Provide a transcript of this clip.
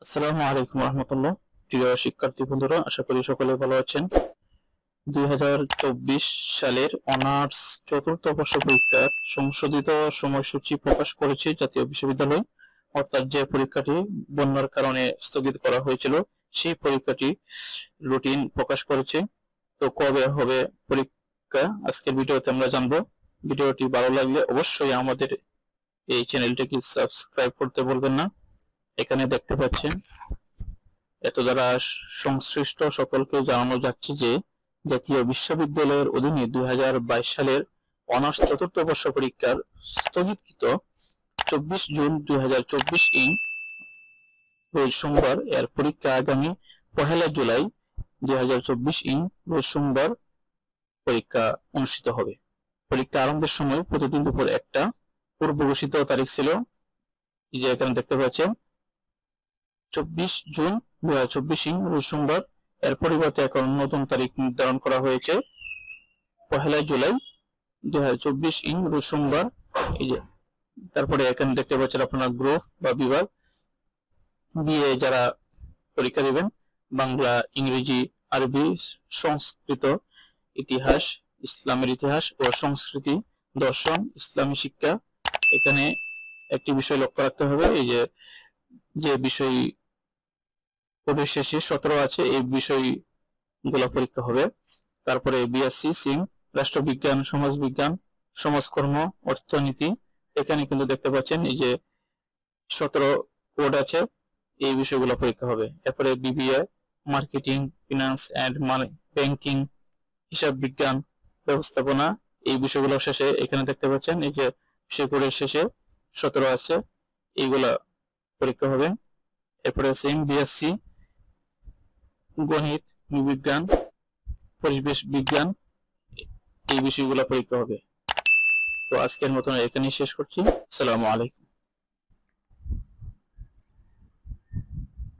আসসালামু আলাইকুম রহমতুল্লাহ। প্রিয় শিক্ষার্থী বন্ধুরা, আশা করি সকলে ভালো আছেন। 2024 সালের অনার্স চতুর্থ বর্ষ পরীক্ষার সংশোধিত সময়সূচি প্রকাশ করেছে জাতীয় বিশ্ববিদ্যালয়। অর্থাৎ যে পরীক্ষাটি বন্যার কারণে স্থগিত করা হয়েছিল সেই পরীক্ষাটি রুটিন প্রকাশ করেছে। তো কবে হবে পরীক্ষা আজকের ভিডিওতে আমরা জানবো। ভিডিওটি ভালো লাগলে অবশ্যই আমাদের এই চ্যানেলটিকে সাবস্ক্রাইব করতে ভুলবেন না। এখানে দেখতে পাচ্ছেন এত দ্বারা সংশ্লিষ্ট সকলকে জানানো যাচ্ছে যে জাতীয় বিশ্ববিদ্যালয়ের অধীনে 2022 সালের অনার্স চতুর্থ বর্ষ পরীক্ষার স্থগিতকৃত 24 জুন 2024 রোজ সোমবার এর পরীক্ষা আগামী 1 জুলাই 2024 রোজ সোমবার পরীক্ষা অনুষ্ঠিত হবে। পরীক্ষা আরম্ভের সময় প্রতিদিন দুপুর 1টা পূর্ব ঘোষিত তারিখ ছিল, যে এখানে দেখতে পাচ্ছেন 24 জুন 2024 রোজ সোমবার। এর পরিবর্তে এখন নতুন তারিখ নির্ধারণ করা হয়েছে 1 জুলাই 2024 রোজ সোমবার। এই যে তারপরে এখানে দেখতে পাচ্ছেন আপনার গ্রুপ বা বিভাগ বিএ যারা পরীক্ষা দেবেন, বাংলা, ইংরেজি, আরবি, সংস্কৃত, ইতিহাস, ইসলামের ইতিহাস ও সংস্কৃতি, দর্শন, ইসলামী শিক্ষা। এখানে একটি বিষয় লক্ষ্য রাখতে হবে, এই যে বিষয় পরিশেষে 17 আছে এই বিষয়গুলো পরীক্ষা হবে। তারপরে বিএসসি সিং, রাষ্ট্রবিজ্ঞান, সমাজবিজ্ঞান, সমাজকর্ম, অর্থনীতি। এখানে কিন্তু দেখতে পাচ্ছেন এই যে 17 কোড আছে, এই বিষয়গুলো পরীক্ষা হবে। এরপরে BBA, marketing, finance and money, banking, হিসাব বিজ্ঞান, ব্যবস্থাপনা, এই বিষয়গুলো শেষে এখানে দেখতে পাচ্ছেন এই যে বিষয় কোডের শেষে 17 আছে, এইগুলা পরীক্ষা হবে। এরপরে সেম বিএসসি গণিত, বিজ্ঞান, পরিবেশ বিজ্ঞান, এই বিষয়গুলো পরীক্ষা হবে। তো আজকের মতন এখানেই শেষ করছি। আসসালামু আলাইকুম।